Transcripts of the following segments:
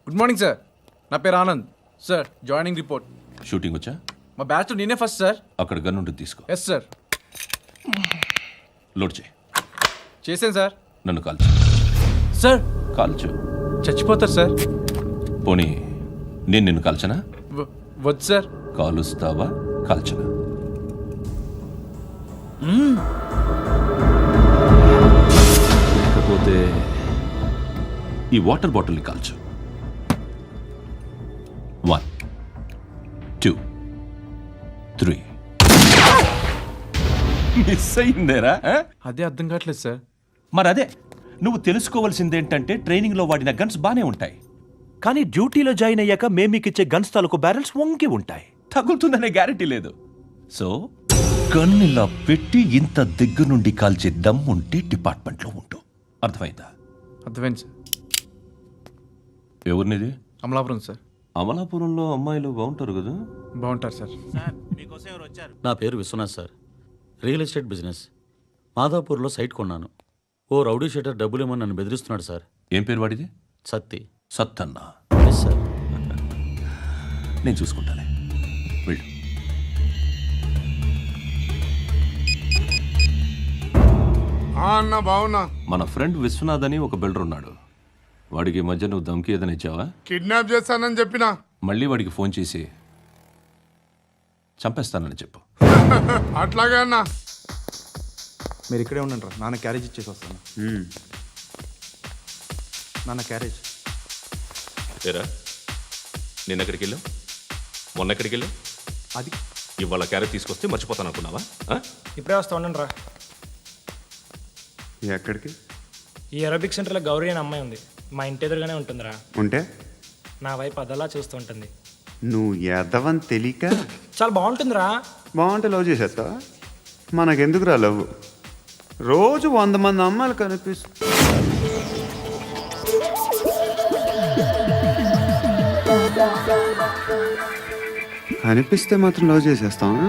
Good morning sir, నా పేరు Anand sir. Joining report. Shooting వచ్చా? మా బ్యాచ్ నేనే ఫస్ట్ సార్. అక్కడ గన్ ఉంటుంది, తీసుకో. Yes sir. లోడ్ చేయి. చేశాను సార్. నన్ను కాల్చు. సార్ కాల్చు. చచ్చిపోతారు సార్. పోనీ నేను నిన్ను కాల్చనా? వద్దు సార్. కాలుస్తావా కాల్చనా? లేకపోతే ఈ వాటర్ బాటిల్ని కాల్చు. 1 2 3. మిస్ అయిందేరా? అదే అర్థం కావట్లేదు సార్. మరి అదే నువ్వు తెలుసుకోవాల్సిందేంటంటే ట్రైనింగ్లో వాడిన గన్స్ బానే ఉంటాయి, కానీ డ్యూటీలో జాయిన్ అయ్యాక మేము మీకు ఇచ్చే గన్స్ తాలూకు బ్యారెల్స్ వంగి ఉంటాయి. తగులుతుందనే గ్యారెంటీ లేదు. సో గన్ ఇలా పెట్టి ఇంత దగ్గర నుండి కాల్చే దమ్ ఉంటే డిపార్ట్మెంట్లో ఉంటూ. అర్థమైందా? అర్థమైంది సార్. ఎవరినిది? అమలాపురం సార్. అమలాపురంలో అమ్మాయిలు బాగుంటారు కదా? బాగుంటారు సార్. నా పేరు Viswanath sir. Real estate business. మాదాపూర్లో సైట్ కొన్నాను. ఓ రౌడీ షీటర్ డబ్బులు ఇవ్వమని నన్ను బెదిరిస్తున్నాడు సార్. ఏం పేరు వాడిది? సత్తి. సత్తన్నా? Yes sir. నేను చూసుకుంటానే, వెళ్ళు. అన్న బావున్నా. మన ఫ్రెండ్ విశ్వనాథ్ అని ఒక బిల్డర్ ఉన్నాడు. వాడికి ఈ మధ్య నువ్వు దమ్కి ఏదైనా ఇచ్చావా? కిడ్నాప్ చేస్తానని చెప్పినా. మళ్ళీ వాడికి ఫోన్ చేసి చంపేస్తానని చెప్పు. అట్లాగే అన్న. మీరు ఇక్కడే ఉండండి రా, నాన్న క్యారేజ్ ఇచ్చేసి వస్తాను. నాన్న క్యారేజ్. ఏరా, నిన్న ఎక్కడికి వెళ్ళావు? మొన్న ఎక్కడికి వెళ్ళావు? అది ఇవాళ క్యారెట్ తీసుకొస్తే మర్చిపోతాను అనుకున్నావా? ఇప్పుడే వస్తా ఉండండి రా. ఎక్కడికి? ఈ అరబిక్ సెంటర్లో గౌరీ అనే అమ్మాయి ఉంది. మా ఇంటి ఎదురుగానే ఉంటుందిరా. ఉంటే నా వైపు అదలా చూస్తూ ఉంటుంది. నువ్వు ఎదవని తెలియక చాలా బాగుంటుందిరా. బాగుంటే లవ్ చేసేస్తావా? మనకెందుకురా లవ్? రోజు 100 మంది అమ్మాయిలు కనిపిస్తు. అనిపిస్తే మాత్రం లవ్ చేసేస్తావా?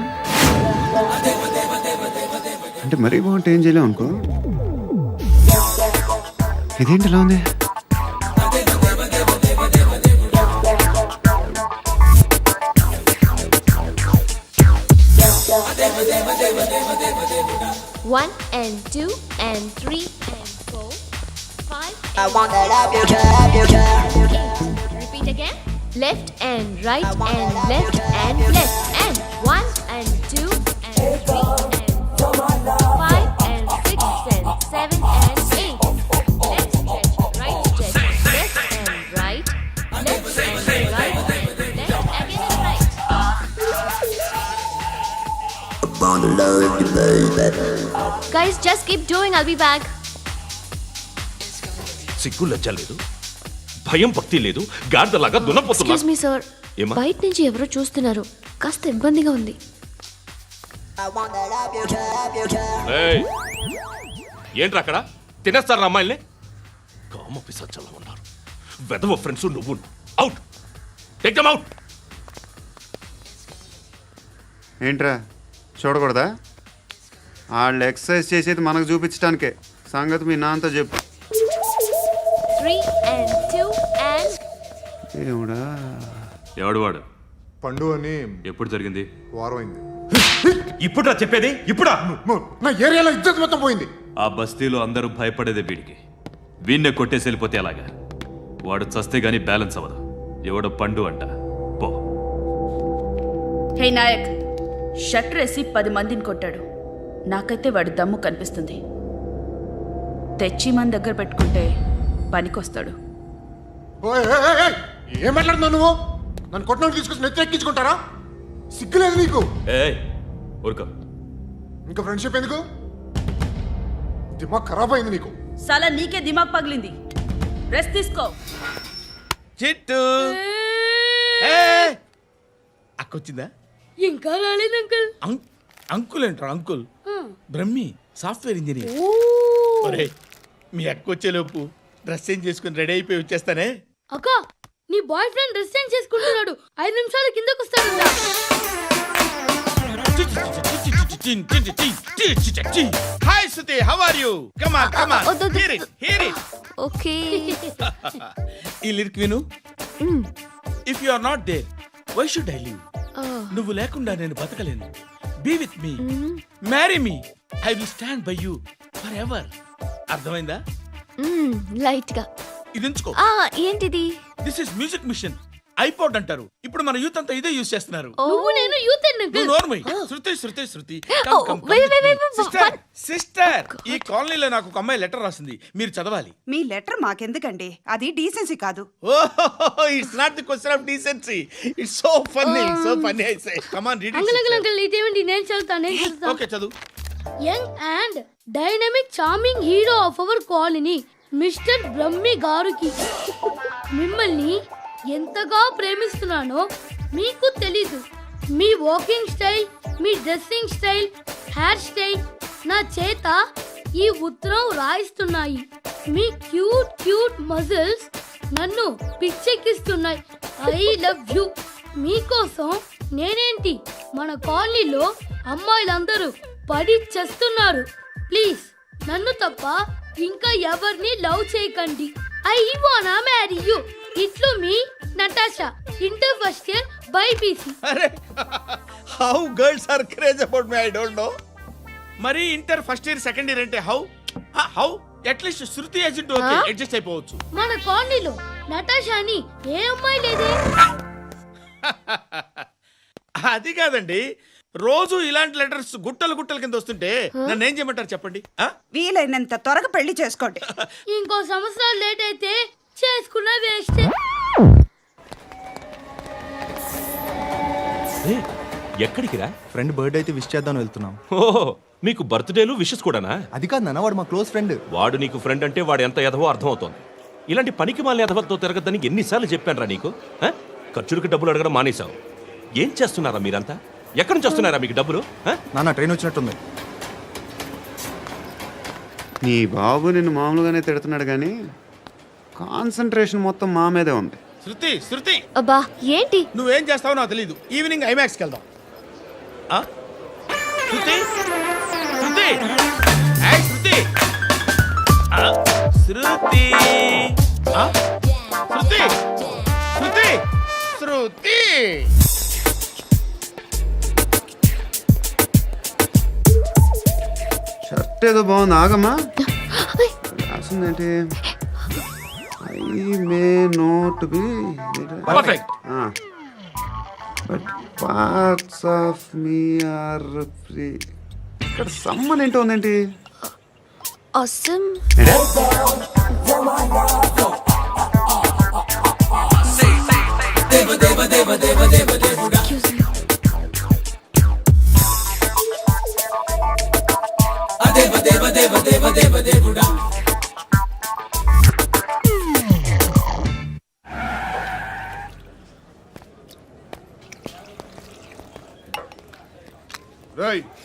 అంటే మరీ బాగుంటే ఏం చేయలేవు అనుకో. ఇదేంటి ఇలా ఉంది? One and 2 and 3 and 4, 5. I wanna love you, love you, love you. 8. Repeat again. Left and right and left and left and 1 and 2 and 3 and 4, 5 and 6 and 7 and 8. Left stretch, right stretch, left and right, left and right, left again and right. I wanna love you, baby. Guys, just keep doing. I'll be back. సిగ్గు లజ్జ లేదు, భయం భక్తి లేదు, గాడిదలాగా దున్నపోతున్నా. Excuse me, sir. ఏమా? బయట నుంచి ఎవరో చూస్తున్నారు. కాస్త ఇబ్బందిగా ఉంది. I wanna love you, love you, love you. ఏయ్, ఏంట్రా అక్కడ? తినేస్తారా అమ్మాయిల్ని? కామ పిశాచాలా ఉన్నారు. వెదవ ఫ్రెండ్స్ నువ్వు. Out, take them out. ఏంట్రా చూడకూడదా? వాళ్ళు ఎక్సర్సైజ్ చేసేది మనకు చూపించడానికే. సంగతి మీ నాన్నతో చెప్పు. 3 and 2 and ఏమిడా? ఎవడు వాడు? పండు అని ఎప్పుడు జరిగింది? వారం అయింది. ఇప్పుడా చెప్పేది? ఇప్పుడా? నా ఏరియాలో ఇజ్జత్ మొత్తం పోయింది. ఆ బస్తీలో అందరూ భయపడేదే వీడికి. వీణ్ణే కొట్టేసి వెళ్ళిపోతే అలాగా? వాడు చస్తే గానీ బ్యాలెన్స్ అవ్వదు. ఎవడో పండు అంట. పో. హే నాయక్, షట్టర్ వేసి 10 మందిని కొట్టాడు. నాకైతే వాడి దమ్ము కనిపిస్తుంది. తెచ్చి మన దగ్గర పెట్టుకుంటే పనికొస్తాడు. ఓయ్, ఏయ్, ఏయ్, ఏయ్, ఏం మాట్లాడుతున్నావు నువ్వు? నన్ను కొట్టడానికి తీసుకొచ్చి నెత్తి ఎక్కించుకుంటారా? సిగ్గులేదు నీకు? ఏయ్ ఊరుకో. ఇంకా ఫ్రెండ్షిప్ ఎందుకు? దిమాగ్ ఖరాబ్ అయింది నీకు. సలా నీకే దిమాగ్ పగిలింది. రెస్ట్ తీసుకో. చిట్టు అక్కొచ్చిందా? ఇంకా రాలేదు అంకుల్. అంకుల్ ఏంట్రా? Uncle Brahmi, software engineer. ఒరేయ్, మీ అక్కొచ్చేలోపు డ్రెస్ చేంజ్ చేసుకుని రెడీ అయిపోయి వచ్చేస్తానే. అక్క, నీ బాయ్ ఫ్రెండ్ డ్రెస్ చేంజ్ చేసుకుంటున్నాడు. 5 నిమిషాల కిందకు వస్తాడు. Hi Suthi, how are you? Come on, come on. Hear it, hear it. Okay. ఈ లిరిక్ విను. If you are not there why should I live? నువ్వు లేకుండా నేను బతకలేను. Be with me, marry me, I will stand by you forever. అర్థమైందా? Light గా. ఇది ఉంచుకో. ఏంటిది? This is music machine, iPod అంటారు. ఇప్పుడు మన యూత్ అంతా ఇదే యూస్ చేస్తున్నారు. నువ్వు నేను యూత్ నువ్వు నోర్మై. శృతి శృతి శృతి. wait. సిస్టర్, ఈ కాలనీలో నాకు ఒక అమ్మాయి లెటర్ రాసింది, మీరు చదవాలి. మీ లెటర్ మాకెందుకండి? అది డీసెన్సీ కాదు. Oh, it's not the question of decency. It's so funny I say. Come on read uncle ఇదేమిటి? నేను చదువుతాను. ఓకే, చదువు. Young and dynamic charming hero of our colony mister Brahmi గారికి మిమ్మల్ని ఎంతగా ప్రేమిస్తున్నానో మీకు తెలీదు. మీ వాకింగ్ స్టైల్, మీ డ్రెస్సింగ్ స్టైల్, హెయిర్ స్టైల్ నా చేత ఈ ఉత్తరం రాయిస్తున్నాయి. మీ క్యూట్ మజిల్స్ నన్ను పిచ్చెక్కిస్తున్నాయి. I love you. మీకోసం నేనేంటి, మన కాలనీలో అమ్మాయిలందరూ పడి చేస్తున్నారు. ప్లీజ్ నన్ను తప్ప ఇంకా ఎవరిని లవ్ చేయకండి. ఐ వానా మ్యారీ యూ. ఇట్లు మీ Natasha, inter first year BiPC. అరే, how girls are craze about me, I don't know. మరి inter first year second year అంటే how at least Shruti agent okay, adjust అయిపోవచ్చు. మన కాలనీలో నటాషా అని ఏ అమ్మాయి లేదే. అది కాదండి, రోజు ఇలాంటి లెటర్స్ గుట్టల కింద వస్తుంటే నన్ను ఏం చేయమంటారు చెప్పండి? వీలైనంత త్వరగా పెళ్లి చేసుకోండి. ఇంకో సంవత్సరాలు లేట్ అయితే చేసుకున్న వేస్ట్. ఎక్కడికి రా? ఫ్రెండ్ బర్త్డే అయితే విష్ చేద్దాం వెళ్తున్నాం. ఓహో, మీకు బర్త్డేలు విషెస్ కూడానా? అది కాదు నాన్న, వాడు మా క్లోజ్ ఫ్రెండ్. వాడు నీకు ఫ్రెండ్ అంటే వాడు ఎంత ఎదవో అర్థమవుతోంది. ఇలాంటి పనికి మాలిన ఎదవతో తిరగద్దని ఎన్నిసార్లు చెప్పాను రా నీకు? ఖర్చులకి డబ్బులు అడగడం మానేశావు. ఏం చేస్తున్నారా మీరంతా? ఎక్కడి నుంచి వస్తున్నారా మీకు డబ్బులు? నాన్న ట్రైన్ వచ్చినట్టుంది. నీ బాబు నిన్ను మామూలుగానే తిడుతున్నాడు కానీ కాన్సన్ట్రేషన్ మొత్తం మా మీదే ఉంది. శృతి, అబ్బా ఏంటి? నువ్వేం చేస్తావో నాకు తెలీదు. ఈవినింగ్ ఐమాక్స్కి వెళ్దాం. శృతి, ఏయ్ శృతి, శృతి. షర్ట్ ఏదో బాగుంది, ఆగమ్మా. రాసిందేంటి? I may not be perfect. But parts of me are free. ఇక్కడ సమ్మన్ ఏంటో ఉందేంటి? awesome.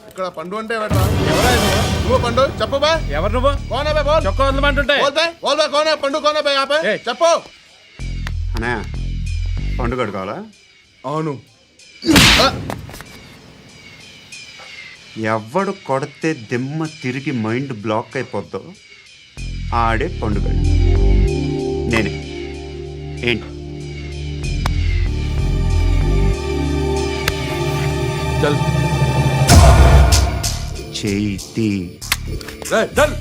ఇక్కడ పండు అంటే నువ్వు పండు చెప్పు బా. ఎవరు నువ్వు? కోనా బే బోల్. చొక్కా వదలమంటుంటే బోల్ బే కోనా పండు కోనా బే ఆపే చెప్పు. అన్నయ్య పండుగ కావాలా? అవును. ఎవడు కొడితే దిమ్మ తిరిగి మైండ్ బ్లాక్ అయిపోద్దో ఆడే పండుగ. నేనే. ఏంటి? చల్ చేతి చల్ చల్.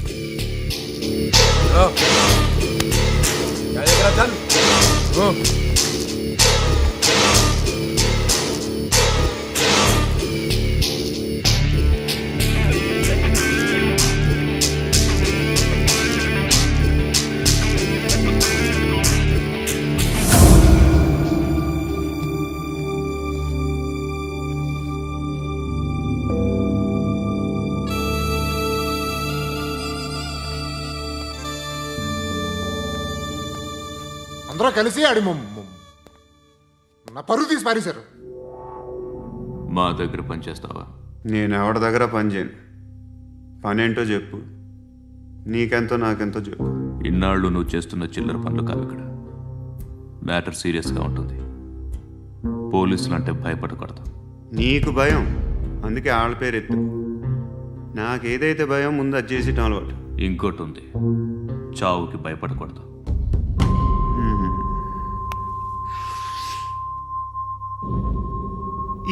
అందరూ కలిసి ఆడి నా పరువు తీసి పారేశారు. మా దగ్గర పనిచేస్తావా? నేను ఎవరి దగ్గర పని చేయను. పనేంటో చెప్పు. నీకెంతో నాకెంతో చెప్పు. ఇన్నాళ్ళు నువ్వు చేస్తున్న చిల్లర పనులు కావు ఇక్కడ. మ్యాటర్ సీరియస్గా ఉంటుంది. పోలీసులు అంటే భయపడకూడదు. నీకు భయం, అందుకే ఆళ్ళ పేరు ఎత్తు. నాకేదైతే భయం ముందు అది చేసి అలవాటు. ఇంకోటి ఉంది, చావుకి భయపడకూడదు.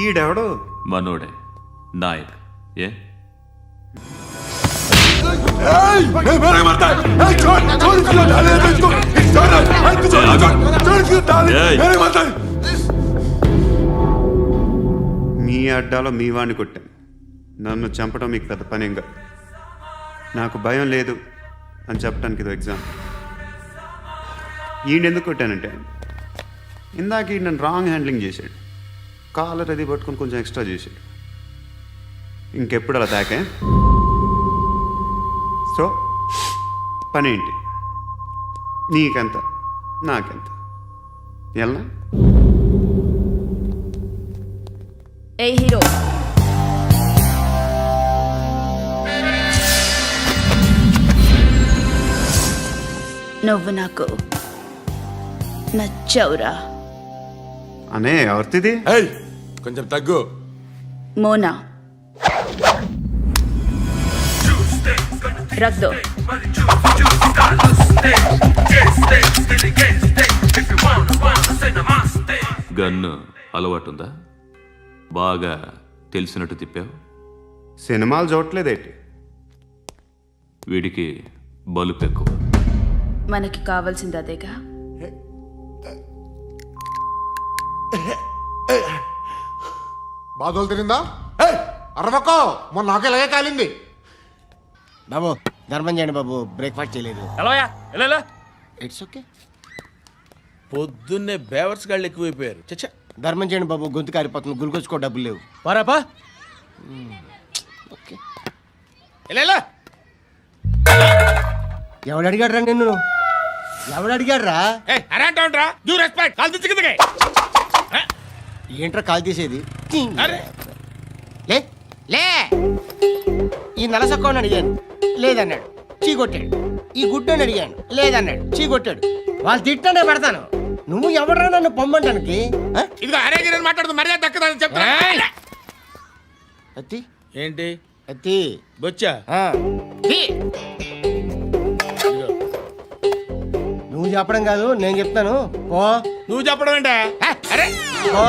ఈడెవడు? మనోడే నాయక్. ఏ మీ అడ్డాలో మీ వాడిని కొట్టాను. నన్ను చంపడం మీకు పెద్ద పనేంగా. నాకు భయం లేదు అని చెప్పడానికి ఇది ఎగ్జామ్. ఈయన ఎందుకు కొట్టానంటే ఇందాక ఈయన నన్ను రాంగ్ హ్యాండ్లింగ్ చేశాడు. కాలర్ అది పట్టుకొని కొంచెం ఎక్స్ట్రా చేశాడు. ఇంకెప్పుడు అలా తాకే. సో పనేంటి? నీకెంత నాకెంత ఎలా? ఏ హీరో, నువ్వు నాకు నచ్చవురా. అనే ఎవరిది? కొంచెం తగ్గు. మోనా రక్ దో. గన్ను అలవాటుందా? బాగా తెలిసినట్టు తిప్పావు. సినిమాలు చూడట్లేదేంటి? వీడికి బలుపు ఎక్కువ. మనకి కావాల్సింది అదేగా. బాధలు తిరిందా? అరవకో, మొన్న నాకు ఇలాగే కాలింది. బాబు ధర్మం చేయండి బాబు, బ్రేక్ఫాస్ట్ చేయలేదు. ఎలా ఇట్స్ ఓకే. పొద్దున్నే బేవర్స్ గాళ్ళు ఎక్కువైపోయారు. చచ్చా, ధర్మం చేయండి బాబు, గొంతు కారిపోతుంది, గురికొచ్చుకో డబ్బులు లేవు. పారాపా. ఓకే, ఎవడు అడిగాడు రా నిన్ను? ఎవడు అడిగాడు రా? ఏంట్రా కాల్ తీసేది? లే లే. ఈ నలసక్కని అడిగాను, లేదన్నాడు, చీ కొట్టాడు. ఈ గుడ్డని అడిగాను, లేదన్నాడు, చీ కొట్టాడు. వాళ్ళు తిట్టానే పెడతాను. నువ్వు ఎవడరా నన్ను పొమ్మంటానికి? ఇదిగో అరే మాట్లాడుతూ మర్యాద దక్కదని చెప్తా. అత్తి ఏంటి అత్తి బొచ్చా? నువ్వు చెప్పడం కాదు, నేను చెప్తాను. ఓ నువ్వు చెప్పడం ఏంటే? అరే ఓ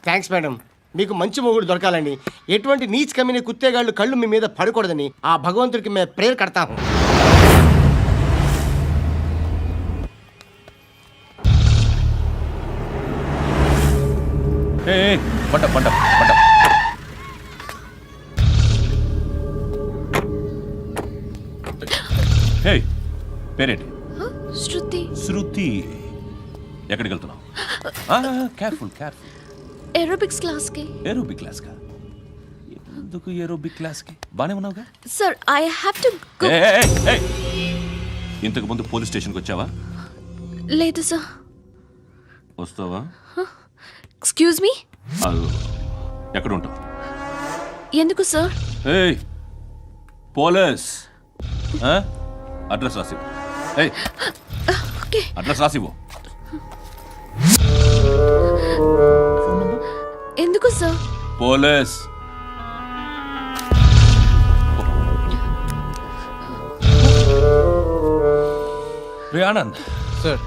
థ్యాంక్స్ మేడం. మీకు మంచి మొగుడు దొరకాలని, ఎటువంటి నీచ్ కమ్మిన కుత్తేగాళ్ళు కళ్ళు మీ మీద పడకూడదని ఆ భగవంతుడికి మేము ప్రేయర్ కడతాము. పంట పంట పంట. హే, పేరేంటి? శృతి. శృతి. ఎక్కడికి వెళ్తున్నావు? Careful careful. ఏరోబిక్స్ క్లాస్ కి. ఏరోబిక్ క్లాస్ కా? ఎందుకు ఏరోబిక్ క్లాస్ కి? బానే ఉన్నావుగా? Sir I have to go. ఇంతకు ముందు పోలీస్ స్టేషన్కి వచ్చావా? లేదు సార్. వస్తావా? Excuse me. ఎక్కడ ఉంటావు? ఎందుకు సార్? ఏయ్ పోలీస్, అడ్రస్ రాసివ్వు. ఏయ్ ఓకే, అడ్రస్ రాసివ్వు. ఎందుకు సార్? పోలీస్. రే ఆనంద్ సార్,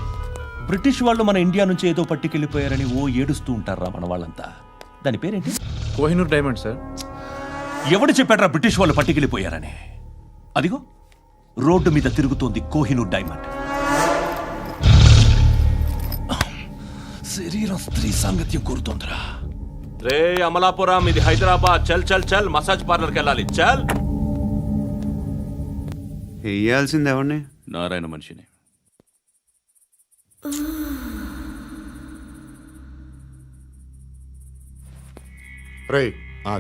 బ్రిటిష్ వాళ్ళు మన ఇండియా నుంచి ఏదో పట్టుకెళ్ళిపోయారని ఓ ఏడుస్తూ ఉంటారా మన వాళ్ళంతా. దాని పేరేంటి? Kohinoor diamond sir. ఎవడు చెప్పాడ్రా బ్రిటిష్ వాళ్ళు పట్టుకెళ్ళిపోయారని? అదిగో రోడ్డు మీద తిరుగుతోంది కోహినూర్ డైమండ్. శరీరం స్త్రీ సాంగత్యం కోరుతోందిరా. రే అమలాపురం, ఇది హైదరాబాద్. చల్ చల్ చల్, మసాజ్ పార్లర్కి వెళ్ళాలి. చల్. వేయాల్సింది ఎవరిని? నారాయణ మనిషిని. రే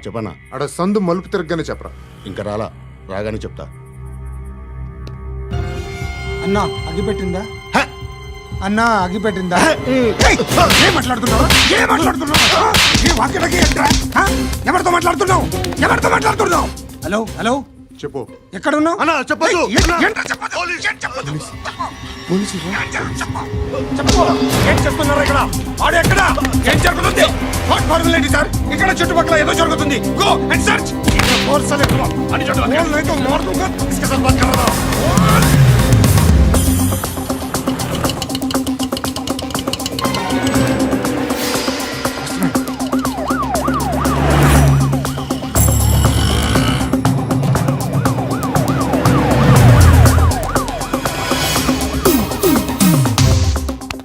చెప్పనా? అక్కడ సందు మలుపు తిరగగానే చెప్పరా. ఇంకా రాగానే చెప్తా. అన్నా అగిపెట్టిందా? అన్నా అగిపెట్టిందా? ఏం మాట్లాడుతున్నావు? ఎవరితో మాట్లాడుతున్నావు? ఎవరితో మాట్లాడుతున్నావు? హలో హలో, చెప్పు. ఎక్కడ ఉన్నావు? అన్నా చెప్పదు. ఏం చేస్తున్నారు ఇక్కడ? ఆడు ఎక్కడ? ఏం జరుగుతుంది? వాట్ ఫార్ములేంటి సార్? ఇక్కడ చుట్టుపక్కల ఏదో జరుగుతుంది. Go and search. అని చెప్పండి.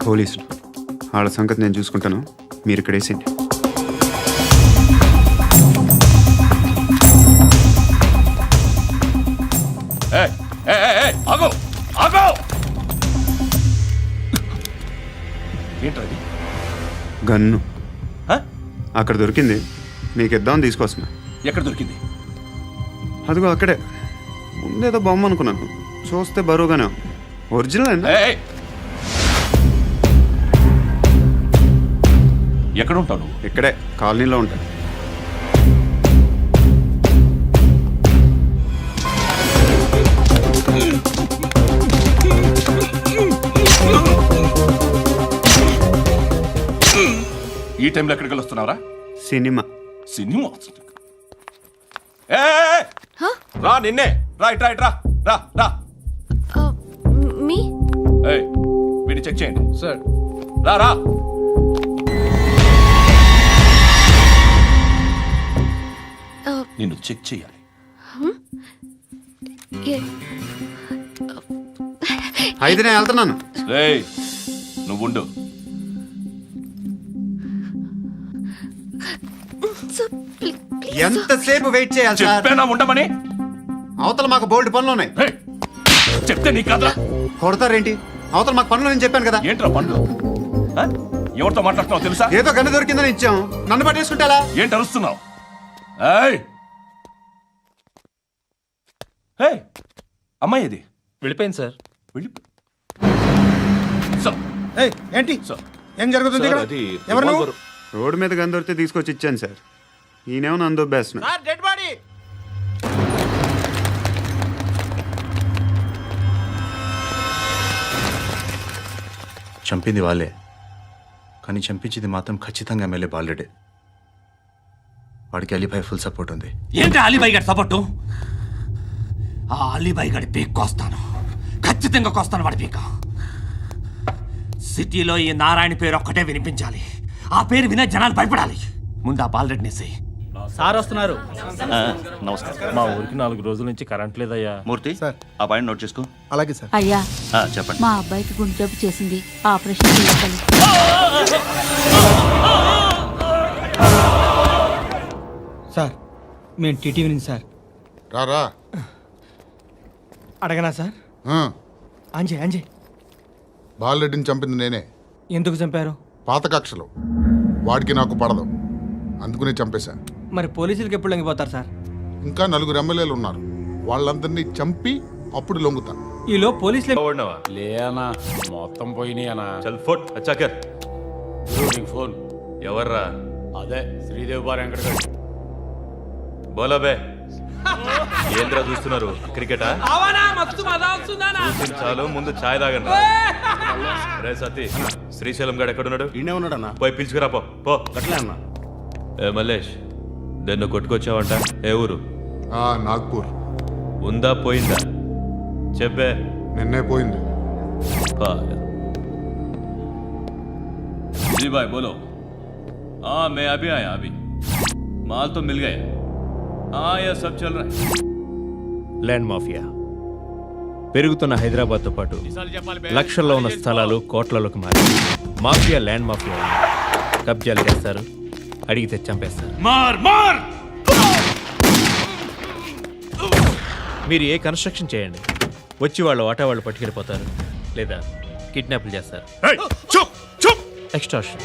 పోలీసులు వాళ్ళ సంగతి నేను చూసుకుంటాను, మీరు ఇక్కడ వేసేయండి. ఆగో ఆగో ఏంటది? గన్ను హ? అక్కడ దొరికింది, మీకు ఇద్దామని తీసుకొస్తున్నా. ఎక్కడ దొరికింది? అదిగో అక్కడే. ముందేదో బొమ్మ అనుకున్నాను, చూస్తే బరువుగానే ఉంది. ఒరిజినల్ అండి. ఎక్కడ ఉంటావు నువ్వు? ఇక్కడే కాలనీలో ఉంటాను. ఈ టైంలో ఎక్కడికి వస్తున్నావురా? సినిమా. సినిమా? రా నిన్నే, రా ఇట్రా ఇట్రా, రా రా. మీ వీడిని చెక్ చేయండి సార్. రా రా. నిన్ను చెక్ చేయాలి. అయితే నేను వెళ్తున్నాను. రేయ్ నువ్వు ఉండు. ఎంతసేపు వెయిట్ చేయాలి సార్? చెప్పేనా ఉండమని? అవతల మాకు బోల్డ్ పనులు ఉన్నాయి. రేయ్, చెప్తే నీ కదా కొడతారేంటి? అవతల మాకు పనులు నేను చెప్పాను కదా. ఏంట్రా పనులు? ఆ? ఎవరితో మాట్లాడుతున్నావు తెలుసా? ఏదో గన్ను దొరికిందని ఇచ్చాం, నన్ను పట్టేసుకుంటా. ఏంటి అరుస్తున్నావు? ఏయ్ ఏయ్, అమ్మాయి ఇది వెళ్ళిపోయింది సార్. వెళ్ళి ఏంటి సార్, ఏం జరుగుతుంది ఇక్కడ? అది ఎవరు నువ్వు? రివాల్వర్. రోడ్డు మీద గన్ను దొరికితే తీసుకొచ్చి ఇచ్చాను సార్. ఈయనేమో నన్ను దొబ్బేస్తున్నా. Dead body. చంపింది వాళ్ళే, కానీ చంపించింది మాత్రం ఖచ్చితంగా ఎమ్మెల్యే బాలుడే. వాడికి అలీభాయ్ ఫుల్ సపోర్ట్ ఉంది. ఏంటి అలీబాయి గారి సపోర్టు? ఆ అలీబాయి గారి పీక్ కోస్తాను, ఖచ్చితంగా కోస్తాను వాడి పీక. సిటీలో ఈ నారాయణ పేరు ఒక్కటే వినిపించాలి, ఆ పేరు వినే జనాలు భయపడాలి. ముందు ఆ బాలరెడ్డిని వేసేయ్. సార్ వస్తున్నారు. నమస్కారం. మా ఊరికి 4 రోజుల నుంచి కరెంట్ లేదయ్యా. మూర్తి, ఆ పాయింట్ నోట్ చేసుకో. అలాగే సార్. అయ్యా, చెప్పండి. మా అబ్బాయికి గుండె జబ్బు చేసింది, ఆపరేషన్ చేయాలి. సార్ మేము టీటీవీ నుంచి సార్. రారా. అడగనా సార్? అంజయ్ బాలరెడ్డిని చంపింది నేనే. ఎందుకు చంపారు? పాత కక్షలు, వాడికి నాకు పడదు, అందుకునే చంపేశా. మరి పోలీసులకి ఎప్పుడు లొంగిపోతారు సార్? ఇంకా 4 ఎమ్మెల్యేలు ఉన్నారు, వాళ్ళందరినీ చంపి అప్పుడు లొంగుతా. ఈలో పోలీసులు లేనా మొత్తం పోయినాయనా? చల్ ఫోట్ అచ్చా కర్. ఫోన్ ఎవర్రా? అదే శ్రీదేవి బార్ వెంకటగడ్. బోలా బే. ఏంద్రా చూస్తున్నారు? క్రికెటా? చాలు, ముందు ఛాయ్ తాగండి. రే సతీ, శ్రీశైలం గారు ఎక్కడున్నాడు? ఈయనే ఉన్నాడన్నా. పోయి పిలుచుకురా పో. పో. అట్లే అన్నా. ఏ మల్లేష్, దన్ను కొట్టుకొచ్చావంట? ఏ ఊరు? నాగ్పూర్. ఉందా పోయిందా చెప్పే. నిన్నే పోయింది. जी भाई बोलो. हाँ मैं अभी आया, अभी माल तो मिल गया. हाँ यह सब चल रहा है. ల్యాండ్ మాఫియా పెరుగుతున్న హైదరాబాద్తో పాటు లక్షల్లో ఉన్న స్థలాలు కోట్లలోకి మారి మాఫియా ల్యాండ్ మాఫియా కబ్జాలు చేస్తారు, అడిగితే చంపేస్తారు. मार मार. మీరు ఏ కన్స్ట్రక్షన్ చేయండి, వచ్చి వాళ్ళ వాటా వాళ్ళు పట్టుకెళ్ళిపోతారు, లేదా కిడ్నాప్లు చేస్తారు. चुप चुप. ఎక్స్టార్షన్.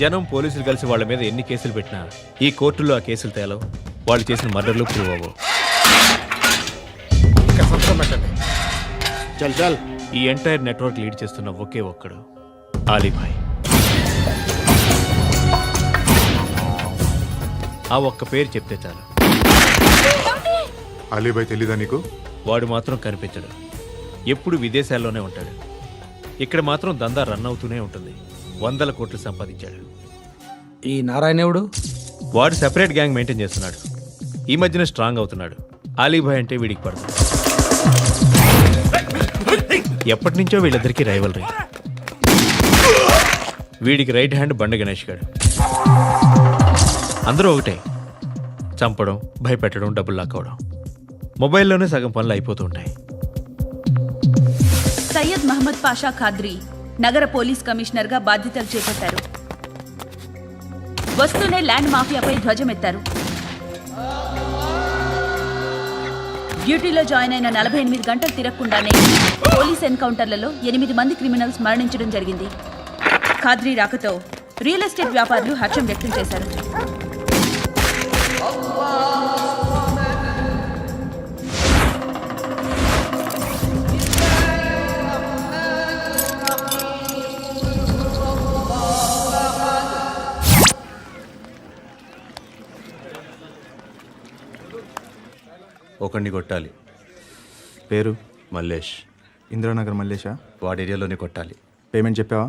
జనం పోలీసులు కలిసి వాళ్ళ మీద ఎన్ని కేసులు పెట్టినా ఈ కోర్టుల్లో ఆ కేసులు తేలవు, వాళ్ళు చేసిన మర్డర్లు ప్రూవ్ అవ్వవు. చల్ చల్. ఈ ఎంటైర్ నెట్వర్క్ లీడ్ చేస్తున్న ఒకే ఒక్కడు ఆలీభాయ్. ఆ ఒక్క పేరు చెప్తే చాలు, అలీబాయ్ తెలీదా నీకు? వాడు మాత్రం కనిపించడు, ఎప్పుడు విదేశాల్లోనే ఉంటాడు. ఇక్కడ మాత్రం దందా రన్ అవుతూనే ఉంటుంది. 100 కోట్లు సంపాదించాడు. ఈ నారాయణవుడు వాడు సెపరేట్ గ్యాంగ్ మెయింటైన్ చేస్తున్నాడు. ఈ మధ్యన స్ట్రాంగ్ అవుతున్నాడు. ఆలీభాయ్ అంటే వీడికి పడదు. ఎప్పటి నుంచో వీళ్ళిద్దరికీ రైవల్రీ. వీడికి రైట్ హ్యాండ్ బండ గణేష్ గాడు. అందరూ ఒకటే, చంపడం, భయపెట్టడం, డబ్బులు లాక్కోవడం. మొబైల్లోనే సగం పనులు అయిపోతూ ఉంటాయి. సయ్యద్ మహమ్మద్ పాషా ఖాద్రీ నగర పోలీస్ కమిషనర్గా బాధ్యతలు చేపట్టారు. వస్తూనే ల్యాండ్ మాఫియాపై ధ్వజమెత్తారు. డ్యూటీలో జాయిన్ అయిన 48 గంటలు తిరగకుండానే పోలీస్ ఎన్కౌంటర్లలో 8 మంది క్రిమినల్స్ మరణించడం జరిగింది. ఖాద్రీ రాకతో రియల్ ఎస్టేట్ వ్యాపారులు హర్షం వ్యక్తం చేశారు. ఒకడిని కొట్టాలి. పేరు మల్లేష్. ఇందిరానగర్ మల్లేషా? వాడి ఏరియాలోనే కొట్టాలి. పేమెంట్ చెప్పావా?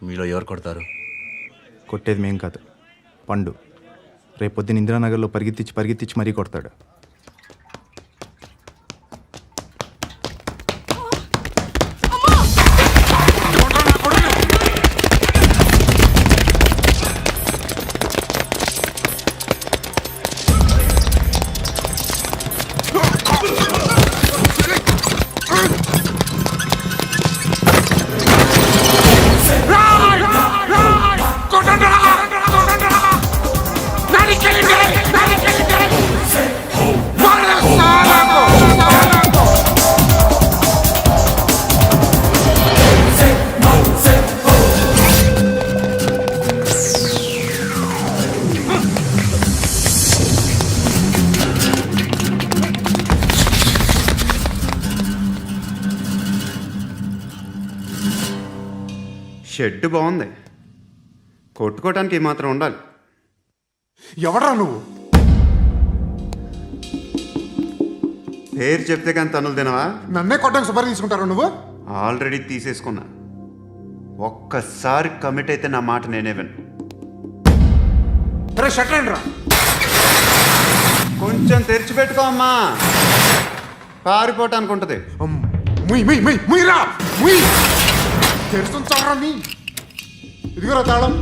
మీలో ఎవరు కొడతారు? కొట్టేది మేం కాదు, పండు. రేపు పొద్దున్న ఇందిరానగర్లో పరిగెత్తించి మరీ కొడతాడు. షెడ్ బాగుంది, కొట్టుకోవటానికి మాత్రం ఉండాలి. ఎవడ్రా నువ్వు? పేరు చెప్తే కానీ తనులు తినవా? నన్నే కొట్టడానికి సుపారీ తీసుకుంటారా నువ్వు? ఆల్రెడీ తీసేసుకున్నా. ఒక్కసారి కమిట్ అయితే నా మాట నేనే విను. రే షట్ రా. కొంచెం తెరిచిపెట్టుకో అమ్మా, పారిపోవటానికి ఉంటుంది. ముయ్యిరా ముయ్యి. తెరుస్తుంది చావరా నీ. ఇదిగోరా తాళం.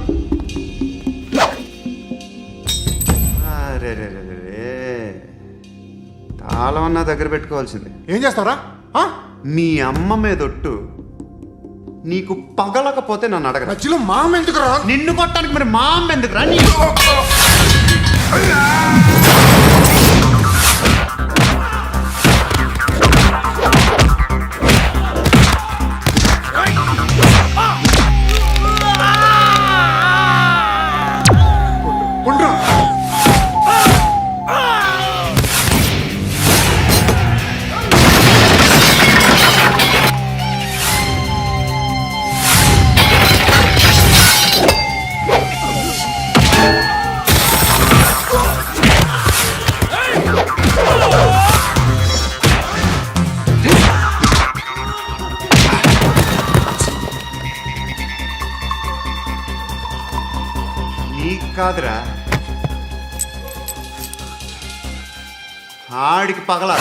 అరే తాళం అన్నా దగ్గర పెట్టుకోవాల్సింది. ఏం చేస్తారా? మీ అమ్మ మీదొట్టు, నీకు పగలకపోతే నన్ను అడగరా. మధ్యలో మామ ఎందుకు రా? నిన్ను కొట్టడానికి మరి మా అమ్మ ఎందుకు రా? నీకు కాదురా, ఆడికి పగల.